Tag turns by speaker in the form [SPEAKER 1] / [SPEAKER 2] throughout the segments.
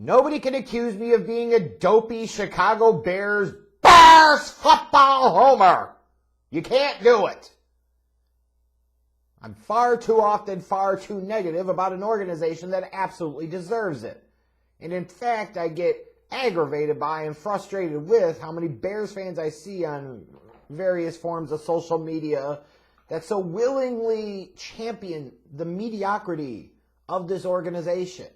[SPEAKER 1] Nobody can accuse me of being a dopey Chicago Bears football homer. You can't do it. I'm far too often far too negative about an organization that absolutely deserves it. And in fact, I get aggravated by and frustrated with how many Bears fans I see on various forms of social media that so willingly champion the mediocrity of this organization.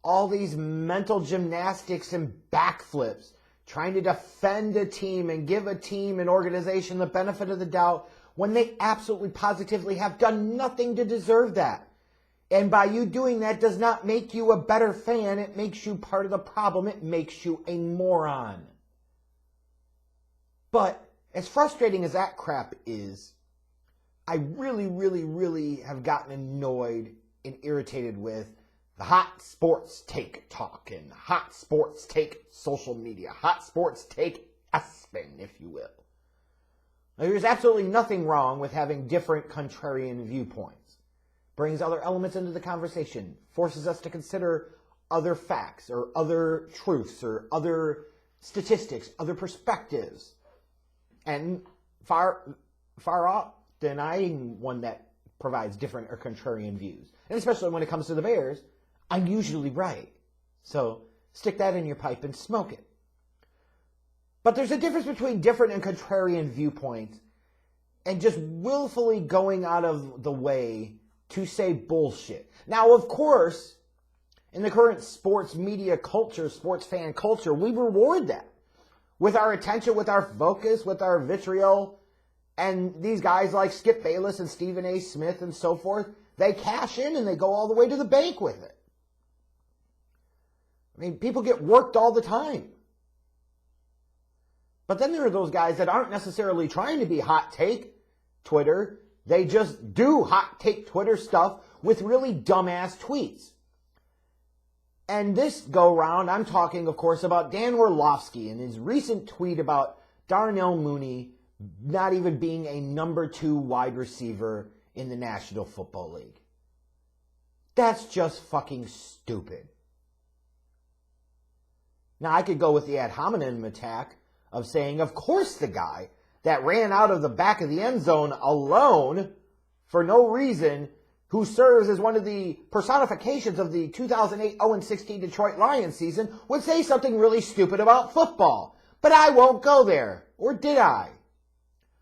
[SPEAKER 1] All these mental gymnastics and backflips, trying to defend a team and give a team and organization the benefit of the doubt when they absolutely positively have done nothing to deserve that. And by you doing that does not make you a better fan. It makes you part of the problem. It makes you a moron. But as frustrating as that crap is, I really have gotten annoyed and irritated with the hot sports take talk and hot sports take social media, hot sports take Espen, if you will. Now, there's absolutely nothing wrong with having different contrarian viewpoints. Brings other elements into the conversation, forces us to consider other facts or other truths or other statistics, other perspectives. And far often I'm one that provides different or contrarian views. And especially when it comes to the Bears, I'm usually right. So stick that in your pipe and smoke it. But there's a difference between different and contrarian viewpoints and just willfully going out of the way to say bullshit. Now, of course, in the current sports media culture, sports fan culture, we reward that with our attention, with our focus, with our vitriol. And these guys like Skip Bayless and Stephen A. Smith and so forth, they cash in and they go all the way to the bank with it. I mean, people get worked all the time. But then there are those guys that aren't necessarily trying to be hot take Twitter. They just do hot take Twitter stuff with really dumbass tweets. And this go round, I'm talking, of course, about Dan Orlovsky and his recent tweet about Darnell Mooney not even being a number 2 wide receiver in the National Football League. That's just fucking stupid. Now, I could go with the ad hominem attack of saying, of course, the guy that ran out of the back of the end zone alone for no reason, who serves as one of the personifications of the 2008 0-16 Detroit Lions season, would say something really stupid about football. But I won't go there. Or did I?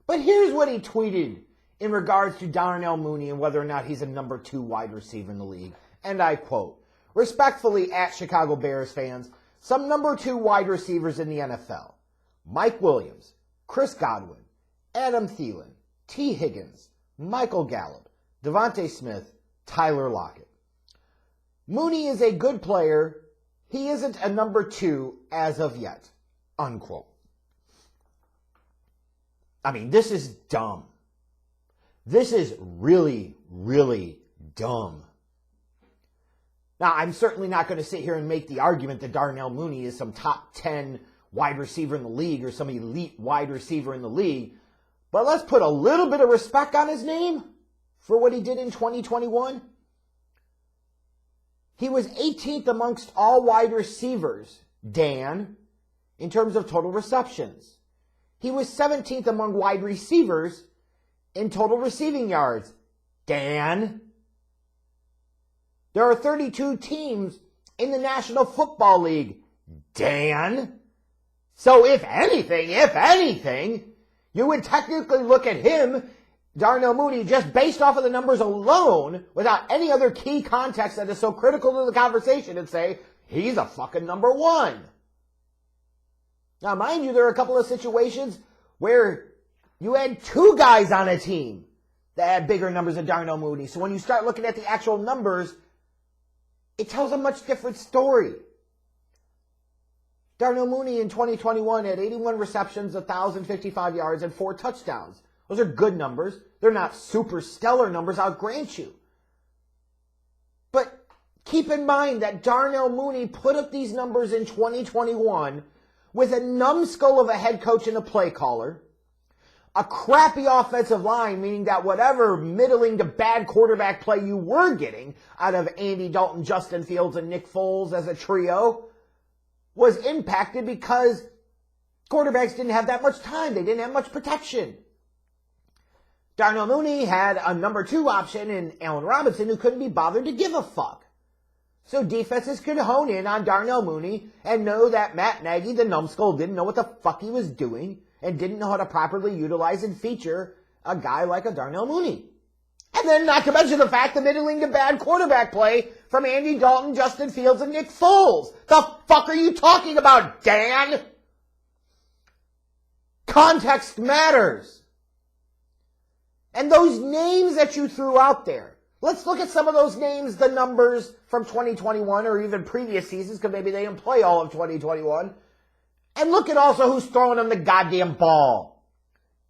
[SPEAKER 1] But here's what he tweeted in regards to Darnell Mooney and whether or not he's a number 2 wide receiver in the league. And I quote, respectfully at Chicago Bears fans, some number 2 wide receivers in the NFL. Mike Williams, Chris Godwin, Adam Thielen, T. Higgins, Michael Gallup, Devontae Smith, Tyler Lockett. Mooney is a good player. He isn't a number 2 as of yet. Unquote. I mean, this is dumb. This is really dumb. Now, I'm certainly not going to sit here and make the argument that Darnell Mooney is some top 10 wide receiver in the league or some elite wide receiver in the league. But let's put a little bit of respect on his name for what he did in 2021. He was 18th amongst all wide receivers, Dan, in terms of total receptions. He was 17th among wide receivers in total receiving yards, Dan. There are 32 teams in the National Football League, Dan. So if anything, you would technically look at him, Darnell Mooney, just based off of the numbers alone, without any other key context that is so critical to the conversation, and say, he's a fucking number 1. Now, mind you, there are a couple of situations where you had 2 guys on a team that had bigger numbers than Darnell Mooney. So when you start looking at the actual numbers, it tells a much different story. Darnell Mooney in 2021 had 81 receptions, 1,055 yards, and 4 touchdowns. Those are good numbers. They're not super stellar numbers, I'll grant you. But keep in mind that Darnell Mooney put up these numbers in 2021 with a numbskull of a head coach and a play caller, a crappy offensive line, meaning that whatever middling to bad quarterback play you were getting out of Andy Dalton, Justin Fields, and Nick Foles as a trio was impacted because quarterbacks didn't have that much time. They didn't have much protection. Darnell Mooney had a number 2 option in Allen Robinson who couldn't be bothered to give a fuck. So defenses could hone in on Darnell Mooney and know that Matt Nagy, the numbskull, didn't know what the fuck he was doing and didn't know how to properly utilize and feature a guy like a Darnell Mooney. And then not to mention the fact the middling to bad quarterback play from Andy Dalton, Justin Fields, and Nick Foles. The fuck are you talking about, Dan? Context matters. And those names that you threw out there, let's look at some of those names, the numbers from 2021 or even previous seasons, because maybe they didn't play all of 2021. And look at also who's throwing them the goddamn ball.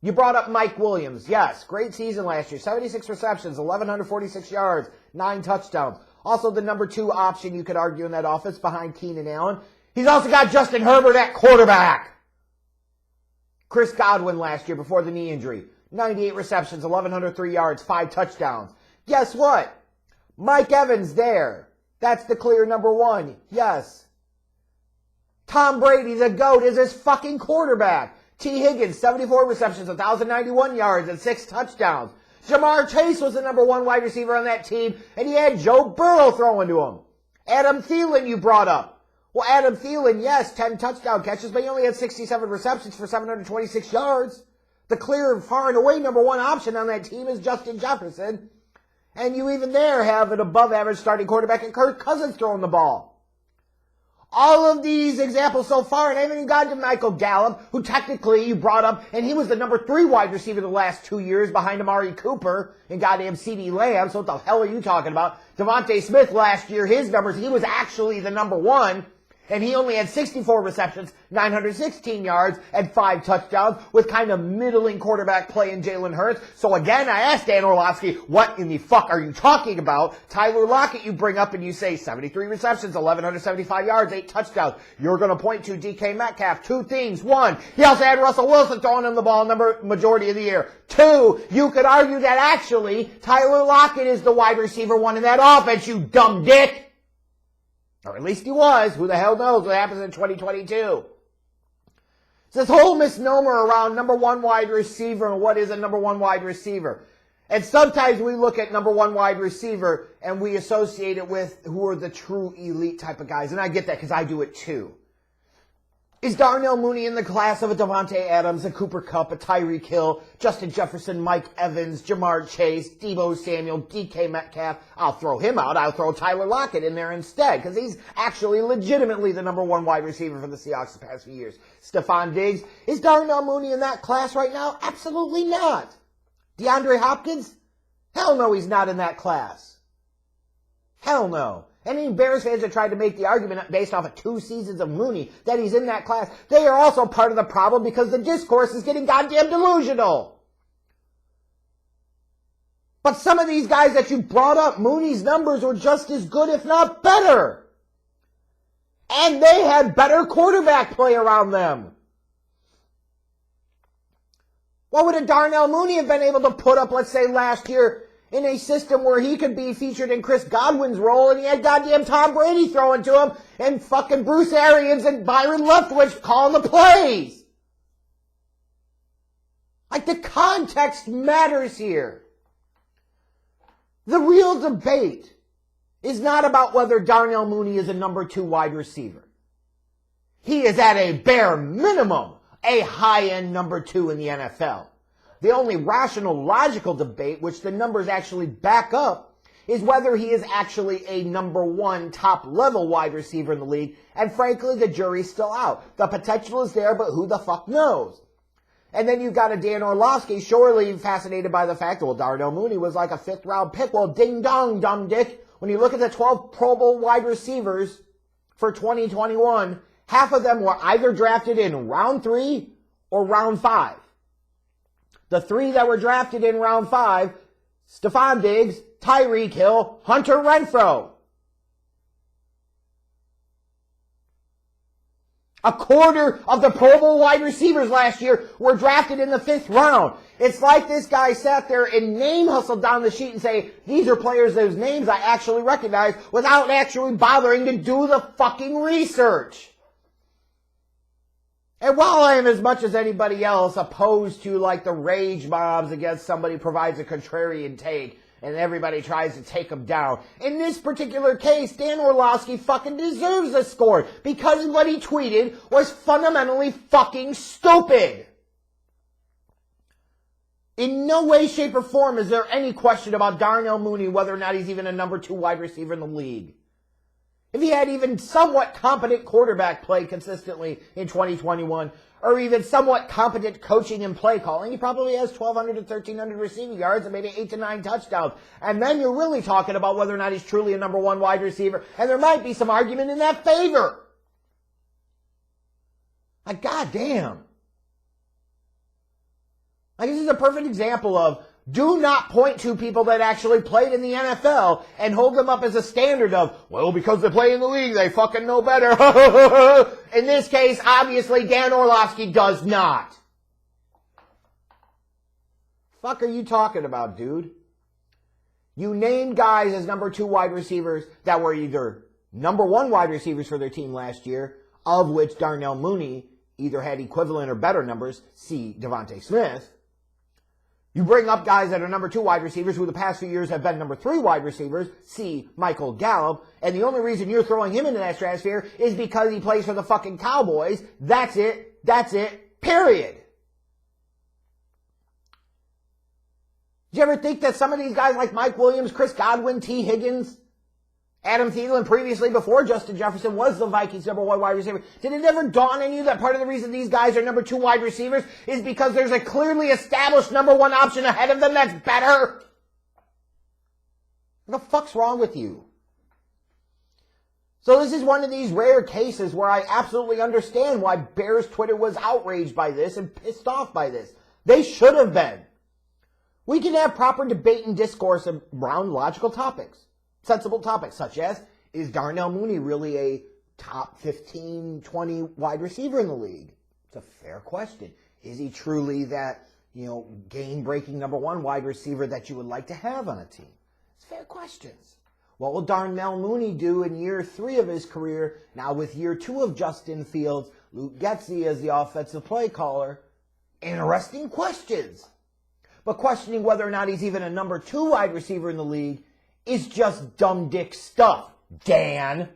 [SPEAKER 1] You brought up Mike Williams. Yes, great season last year. 76 receptions, 1,146 yards, 9 touchdowns. Also the number 2 option you could argue in that offense behind Keenan Allen. He's also got Justin Herbert at quarterback. Chris Godwin last year before the knee injury. 98 receptions, 1,103 yards, 5 touchdowns. Guess what? Mike Evans there. That's the clear number 1. Yes. Tom Brady, the GOAT, is his fucking quarterback. T. Higgins, 74 receptions, 1,091 yards, and 6 touchdowns. Jamar Chase was the number 1 wide receiver on that team, and he had Joe Burrow throwing to him. Adam Thielen you brought up. Well, Adam Thielen, yes, 10 touchdown catches, but he only had 67 receptions for 726 yards. The clear, far and away number 1 option on that team is Justin Jefferson. And you even there have an above-average starting quarterback in Kirk Cousins throwing the ball. All of these examples so far, and I haven't even gotten to Michael Gallup, who technically you brought up, and he was the number 3 wide receiver the last 2 years behind Amari Cooper and goddamn CeeDee Lamb, so what the hell are you talking about? Devontae Smith last year, his numbers, he was actually the number 1, and he only had 64 receptions, 916 yards, and 5 touchdowns with kind of middling quarterback play in Jalen Hurts. So again, I asked Dan Orlovsky, what in the fuck are you talking about? Tyler Lockett you bring up and you say 73 receptions, 1,175 yards, 8 touchdowns. You're going to point to DK Metcalf. 2 things. 1, he also had Russell Wilson throwing him the ball majority of the year. 2, you could argue that actually Tyler Lockett is the wide receiver 1 in that offense, you dumb dick. Or at least he was. Who the hell knows what happens in 2022? It's this whole misnomer around number 1 wide receiver and what is a number 1 wide receiver. And sometimes we look at number 1 wide receiver and we associate it with who are the true elite type of guys. And I get that because I do it too. Is Darnell Mooney in the class of a Devontae Adams, a Cooper Kupp, a Tyreek Hill, Justin Jefferson, Mike Evans, Jamar Chase, Deebo Samuel, DK Metcalf? I'll throw him out. I'll throw Tyler Lockett in there instead because he's actually legitimately the number 1 wide receiver for the Seahawks the past few years. Stephon Diggs. Is Darnell Mooney in that class right now? Absolutely not. DeAndre Hopkins? Hell no, he's not in that class. Hell no. Any Bears fans that tried to make the argument based off of 2 seasons of Mooney that he's in that class, they are also part of the problem because the discourse is getting goddamn delusional. But some of these guys that you brought up, Mooney's numbers were just as good, if not better. And they had better quarterback play around them. What would a Darnell Mooney have been able to put up, let's say, last year in a system where he could be featured in Chris Godwin's role and he had goddamn Tom Brady throwing to him and fucking Bruce Arians and Byron Leftwich calling the plays? Like, the context matters here. The real debate is not about whether Darnell Mooney is a number 2 wide receiver. He is at a bare minimum a high-end number 2 in the NFL. The only rational, logical debate, which the numbers actually back up, is whether he is actually a number 1 top-level wide receiver in the league. And frankly, the jury's still out. The potential is there, but who the fuck knows? And then you've got a Dan Orlovsky, surely fascinated by the fact that, well, Darnell Mooney was like a 5th-round pick. Well, ding-dong, dumb dick. When you look at the 12 Pro Bowl wide receivers for 2021, half of them were either drafted in round 3 or round 5. The 3 that were drafted in round 5, Stephon Diggs, Tyreek Hill, Hunter Renfrow. A quarter of the Pro Bowl wide receivers last year were drafted in the 5th round. It's like this guy sat there and name hustled down the sheet and say, these are players whose names I actually recognize, without actually bothering to do the fucking research. And while I am as much as anybody else opposed to like the rage mobs against somebody who provides a contrarian take, and everybody tries to take him down, in this particular case, Dan Orlovsky fucking deserves a score because what he tweeted was fundamentally fucking stupid. In no way, shape, or form is there any question about Darnell Mooney whether or not he's even a number 2 wide receiver in the league. If he had even somewhat competent quarterback play consistently in 2021, or even somewhat competent coaching and play calling, he probably has 1,200 to 1,300 receiving yards and maybe 8 to 9 touchdowns. And then you're really talking about whether or not he's truly a number 1 wide receiver, and there might be some argument in that favor. Like, goddamn. Like, this is a perfect example of do not point to people that actually played in the NFL and hold them up as a standard of, well, because they play in the league, they fucking know better. In this case, obviously, Dan Orlovsky does not. Fuck are you talking about, dude? You named guys as number 2 wide receivers that were either number 1 wide receivers for their team last year, of which Darnell Mooney either had equivalent or better numbers, see Devontae Smith. You bring up guys that are number 2 wide receivers who the past few years have been number 3 wide receivers, see Michael Gallup, and the only reason you're throwing him into that stratosphere is because he plays for the fucking Cowboys. That's it, period. Did you ever think that some of these guys like Mike Williams, Chris Godwin, T. Higgins, Adam Thielen, previously before Justin Jefferson was the Vikings' number 1 wide receiver, did it ever dawn on you that part of the reason these guys are number 2 wide receivers is because there's a clearly established number 1 option ahead of them that's better? What the fuck's wrong with you? So this is one of these rare cases where I absolutely understand why Bears Twitter was outraged by this and pissed off by this. They should have been. We can have proper debate and discourse around logical topics. Sensible topics such as, is Darnell Mooney really a top 15, 20 wide receiver in the league? It's a fair question. Is he truly that, game-breaking number 1 wide receiver that you would like to have on a team? It's fair questions. What will Darnell Mooney do in year 3 of his career, now with year 2 of Justin Fields, Luke Getsy as the offensive play caller? Interesting questions. But questioning whether or not he's even a number 2 wide receiver in the league is just dumb dick stuff, Dan.